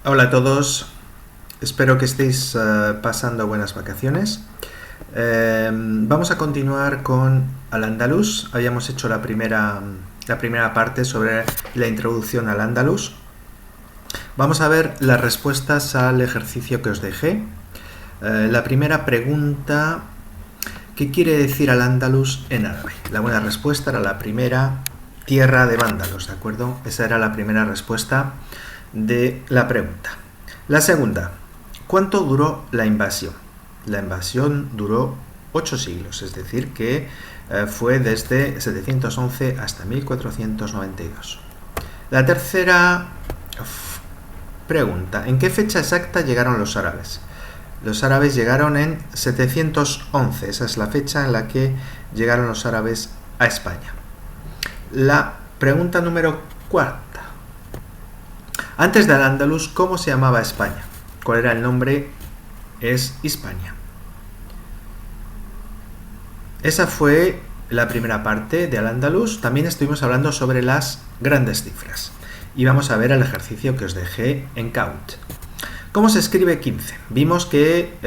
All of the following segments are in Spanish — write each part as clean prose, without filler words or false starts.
Hola a todos, espero que estéis pasando buenas vacaciones. Vamos a continuar con Al-Ándalus. Habíamos hecho la primera parte sobre la introducción al Andalus. Vamos a ver las respuestas al ejercicio que os dejé. La primera pregunta: ¿qué quiere decir Al-Ándalus en árabe? La buena respuesta era la primera: tierra de vándalos, ¿de acuerdo? Esa era la primera respuesta de la pregunta. La segunda: ¿cuánto duró la invasión? La invasión duró 8 siglos, es decir, que fue desde 711 hasta 1492. La tercera pregunta: ¿en qué fecha exacta llegaron los árabes? Los árabes llegaron en 711, esa es la fecha en la que llegaron los árabes a España. La pregunta número 4: antes de Al-Ándalus, ¿cómo se llamaba España? ¿Cuál era el nombre? Es Hispania. Esa fue la primera parte de Al-Ándalus. También estuvimos hablando sobre las grandes cifras. Y vamos a ver el ejercicio que os dejé en Count. ¿Cómo se escribe 15? Vimos que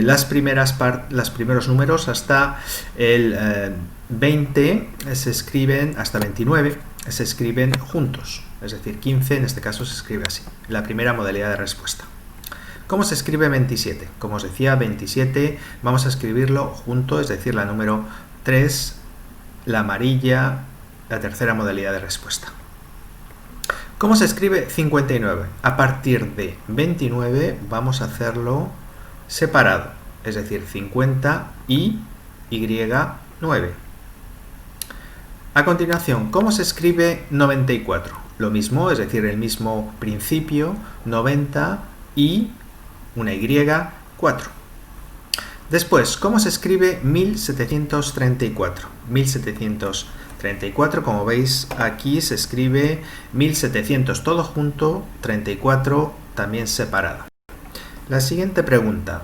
los primeros números hasta el 20 se escriben, hasta 29 se escriben juntos. Es decir, 15 en este caso se escribe así. La primera modalidad de respuesta. ¿Cómo se escribe 27? Como os decía, 27 vamos a escribirlo junto, es decir, la número 3, la amarilla, la tercera modalidad de respuesta. ¿Cómo se escribe 59? A partir de 29 vamos a hacerlo separado, es decir, 50 y Y9. A continuación, ¿cómo se escribe 94? Lo mismo, es decir, el mismo principio, 90 y una Y4. Después, ¿cómo se escribe 1734? 1734, como veis aquí se escribe 1700 todo junto, 34 también separado. La siguiente pregunta: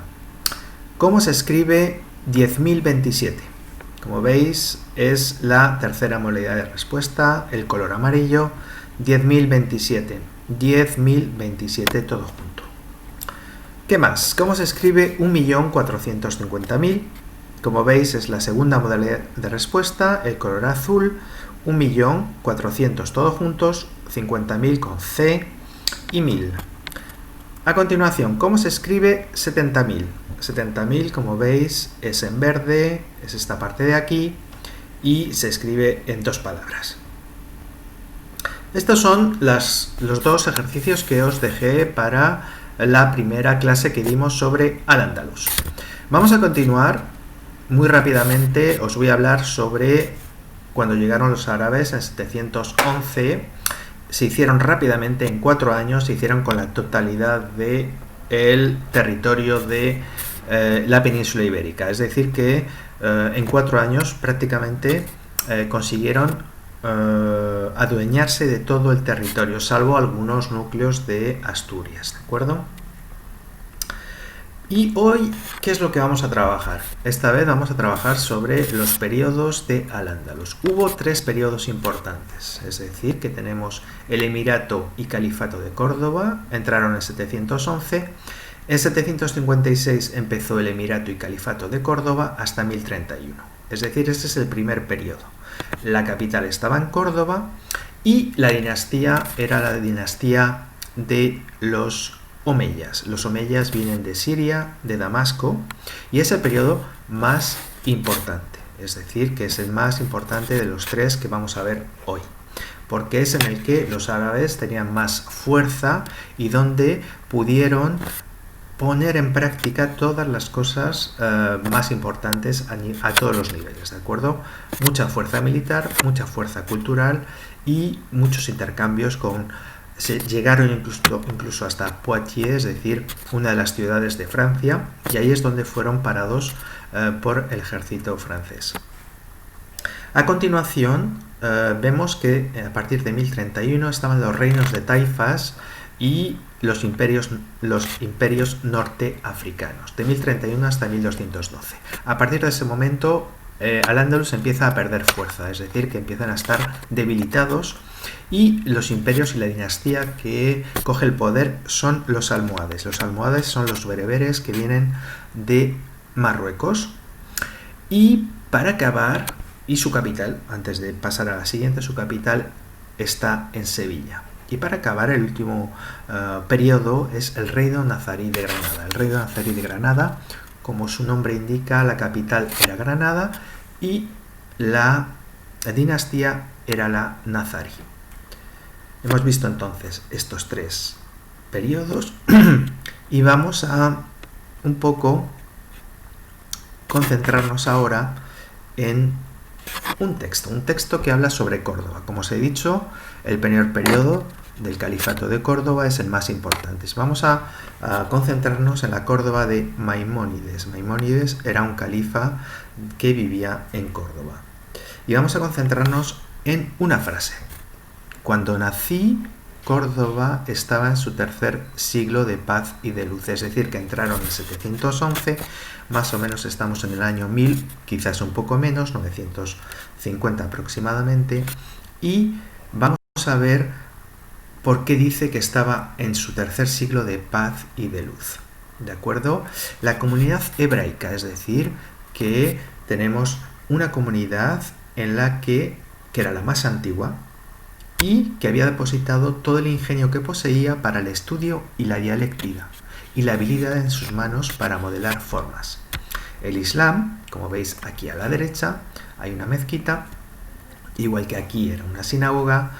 ¿cómo se escribe 10.027? Como veis es la tercera modalidad de respuesta, el color amarillo, 10.027. 10.027 todo junto. ¿Qué más? ¿Cómo se escribe 1.450.000? Como veis es la segunda modalidad de respuesta, el color azul, 1.400.000 todos juntos, 50.000 con C y 1000. A continuación, ¿cómo se escribe 70.000? 70.000, como veis, es en verde, es esta parte de aquí, y se escribe en 2 palabras. Estos son los 2 ejercicios que os dejé para la primera clase que dimos sobre Al-Ándalus. Vamos a continuar muy rápidamente. Os voy a hablar sobre cuando llegaron los árabes en 711. Se hicieron rápidamente, en 4 años, se hicieron con la totalidad del territorio de la península ibérica. Es decir que en 4 años prácticamente consiguieron adueñarse de todo el territorio, salvo algunos núcleos de Asturias, ¿de acuerdo? Y hoy, ¿qué es lo que vamos a trabajar? Esta vez vamos a trabajar sobre los periodos de Al-Ándalus. Hubo 3 periodos importantes, es decir, que tenemos el Emirato y Califato de Córdoba, entraron en 711, en 756 empezó el Emirato y Califato de Córdoba hasta 1031, es decir, este es el primer periodo. La capital estaba en Córdoba y la dinastía era la dinastía de los omeyas. Los omeyas vienen de Siria, de Damasco, y es el periodo más importante, es decir, que es el más importante de los 3 que vamos a ver hoy, porque es en el que los árabes tenían más fuerza y donde pudieron poner en práctica todas las cosas más importantes a todos los niveles, ¿de acuerdo? Mucha fuerza militar, mucha fuerza cultural y muchos intercambios llegaron incluso hasta Poitiers, es decir, una de las ciudades de Francia, y ahí es donde fueron parados por el ejército francés. A continuación, vemos que a partir de 1031 estaban los reinos de taifas y los imperios norteafricanos, de 1031 hasta 1212. A partir de ese momento Al-Ándalus empieza a perder fuerza, es decir, que empiezan a estar debilitados, y los imperios y la dinastía que coge el poder son los almohades. Los almohades son los bereberes que vienen de Marruecos. Y para acabar, y su capital, antes de pasar a la siguiente, su capital está en Sevilla. Y para acabar, el último periodo es el Reino Nazarí de Granada. El Reino Nazarí de Granada, como su nombre indica, la capital era Granada y la dinastía era la nazarí. Hemos visto entonces estos tres periodos y vamos a un poco concentrarnos ahora en un texto que habla sobre Córdoba. Como os he dicho, el primer periodo del Califato de Córdoba es el más importante. Vamos a concentrarnos en la Córdoba de Maimónides. Maimónides era un califa que vivía en Córdoba. Y vamos a concentrarnos en una frase. Cuando nací, Córdoba estaba en su tercer siglo de paz y de luz, es decir, que entraron en 711, más o menos estamos en el año 1000, quizás un poco menos, 950 aproximadamente, y vamos a ver por qué dice que estaba en su tercer siglo de paz y de luz. ¿De acuerdo? La comunidad hebraica, es decir, que tenemos una comunidad en la que era la más antigua, y que había depositado todo el ingenio que poseía para el estudio y la dialéctica, y la habilidad en sus manos para modelar formas. El Islam, como veis aquí a la derecha, hay una mezquita, igual que aquí era una sinagoga.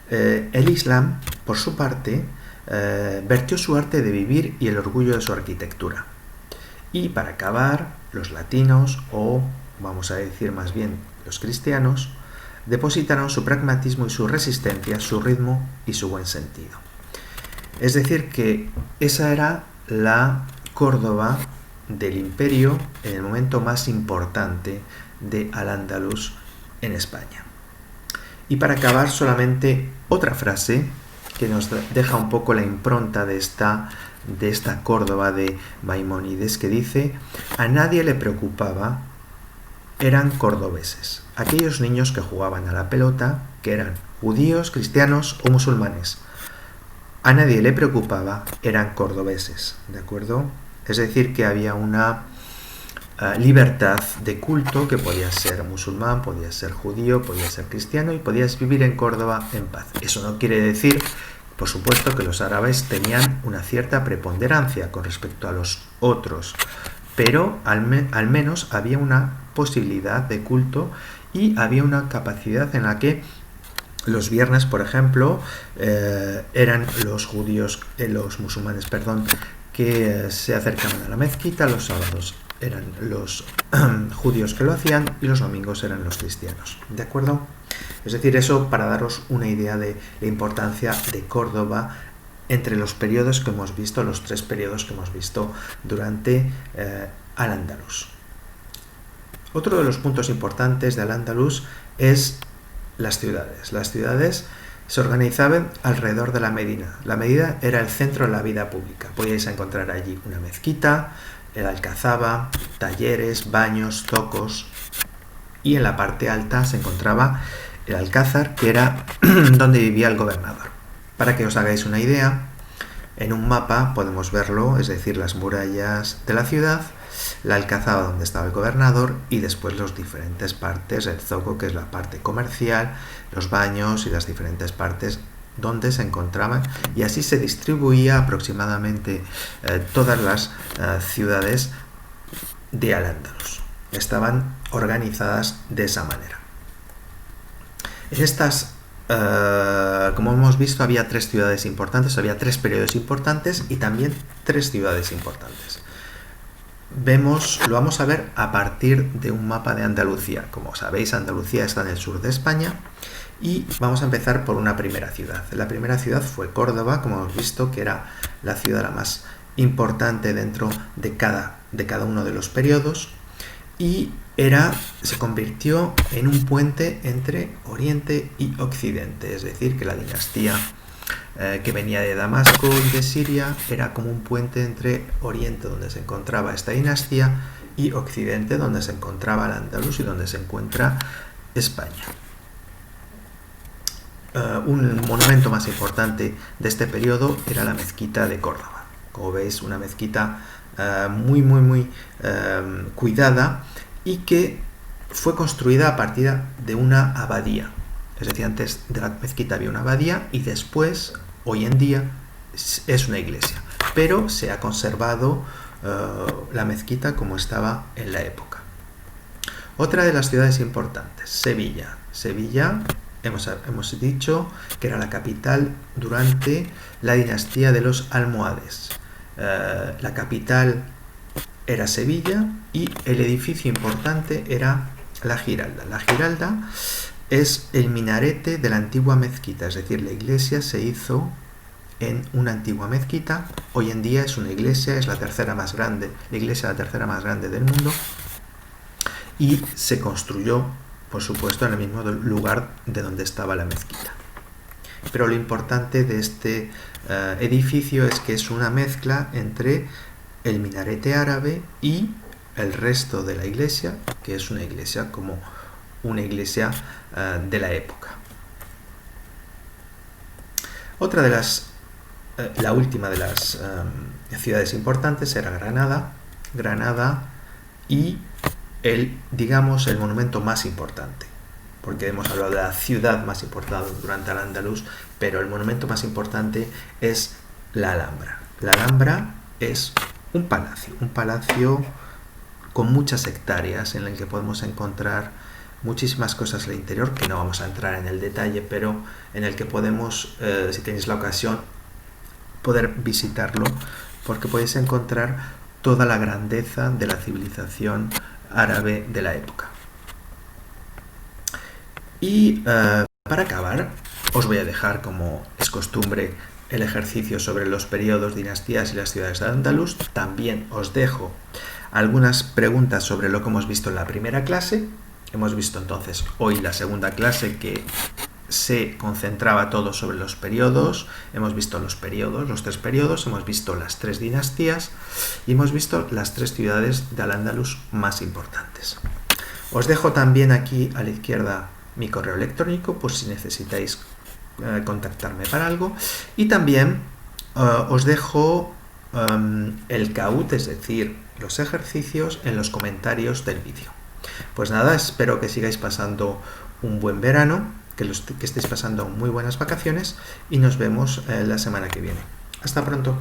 El Islam, por su parte, vertió su arte de vivir y el orgullo de su arquitectura. Y para acabar, los latinos, o vamos a decir más bien los cristianos, depositaron su pragmatismo y su resistencia, su ritmo y su buen sentido. Es decir, que esa era la Córdoba del imperio en el momento más importante de Al-Ándalus en España. Y para acabar, solamente otra frase que nos deja un poco la impronta de esta Córdoba de Maimónides, que dice: a nadie le preocupaba, eran cordobeses, aquellos niños que jugaban a la pelota, que eran judíos, cristianos o musulmanes. A nadie le preocupaba, eran cordobeses, ¿de acuerdo? Es decir, que había una libertad de culto, que podías ser musulmán, podías ser judío, podías ser cristiano y podías vivir en Córdoba en paz. Eso no quiere decir, por supuesto, que los árabes tenían una cierta preponderancia con respecto a los otros, pero al menos había una posibilidad de culto y había una capacidad en la que los viernes, por ejemplo, eran los judíos, los musulmanes, que se acercaban a la mezquita. Los sábados eran los judíos que lo hacían y los domingos eran los cristianos, ¿de acuerdo? Es decir, eso para daros una idea de la importancia de Córdoba entre los periodos que hemos visto, los tres periodos que hemos visto durante Al-Ándalus. Otro de los puntos importantes de Al-Ándalus es las ciudades. Las ciudades se organizaban alrededor de la Medina. La Medina era el centro de la vida pública. Podíais encontrar allí una mezquita, el alcazaba, talleres, baños, zocos, y en la parte alta se encontraba el alcázar, que era donde vivía el gobernador. Para que os hagáis una idea, en un mapa podemos verlo, es decir, las murallas de la ciudad, la alcazaba donde estaba el gobernador y después las diferentes partes, el zoco, que es la parte comercial, los baños y las diferentes partes donde se encontraban, y así se distribuía aproximadamente todas las ciudades de Al-Ándalus. Estaban organizadas de esa manera. En estas, como hemos visto, había tres ciudades importantes, había tres periodos importantes y también tres ciudades importantes. Lo vamos a ver a partir de un mapa de Andalucía. Como sabéis, Andalucía está en el sur de España y vamos a empezar por una primera ciudad. La primera ciudad fue Córdoba, como hemos visto, que era la ciudad la más importante dentro de cada uno de los periodos, y se convirtió en un puente entre Oriente y Occidente, es decir, que la dinastía que venía de Damasco y de Siria era como un puente entre Oriente, donde se encontraba esta dinastía, y occidente, donde se encontraba Al-Ándalus y donde se encuentra España. Un monumento más importante de este periodo era la mezquita de Córdoba. Como veis, una mezquita muy cuidada y que fue construida a partir de una abadía. Es decir, antes de la mezquita había una abadía y después, hoy en día, es una iglesia. Pero se ha conservado la mezquita como estaba en la época. Otra de las ciudades importantes, Sevilla. Sevilla, hemos dicho que era la capital durante la dinastía de los almohades. La capital era Sevilla y el edificio importante era la Giralda. La Giralda es el minarete de la antigua mezquita, es decir, la iglesia se hizo en una antigua mezquita. Hoy en día es una iglesia, es la tercera más grande, la iglesia la tercera más grande del mundo, y se construyó, por supuesto, en el mismo lugar de donde estaba la mezquita. Pero lo importante de este edificio es que es una mezcla entre el minarete árabe y el resto de la iglesia, que es una iglesia como una iglesia de la época. Otra de la última de las ciudades importantes era Granada. Granada y el monumento más importante, porque hemos hablado de la ciudad más importante durante Al-Ándalus, pero el monumento más importante es la Alhambra. La Alhambra es un palacio con muchas hectáreas en el que podemos encontrar muchísimas cosas al interior, que no vamos a entrar en el detalle, pero en el que podemos, si tenéis la ocasión, poder visitarlo, porque podéis encontrar toda la grandeza de la civilización árabe de la época. Y para acabar, os voy a dejar, como es costumbre, el ejercicio sobre los periodos, dinastías y las ciudades de Al-Ándalus. También os dejo algunas preguntas sobre lo que hemos visto en la primera clase. Hemos visto entonces hoy la segunda clase, que se concentraba todo sobre los periodos. Hemos visto los tres periodos, hemos visto las tres dinastías y hemos visto las tres ciudades de Al-Ándalus más importantes. Os dejo también aquí a la izquierda mi correo electrónico por si necesitáis contactarme para algo, y también os dejo el CAUT, es decir, los ejercicios, en los comentarios del vídeo. Pues nada, espero que sigáis pasando un buen verano, que estéis pasando muy buenas vacaciones, y nos vemos la semana que viene. Hasta pronto.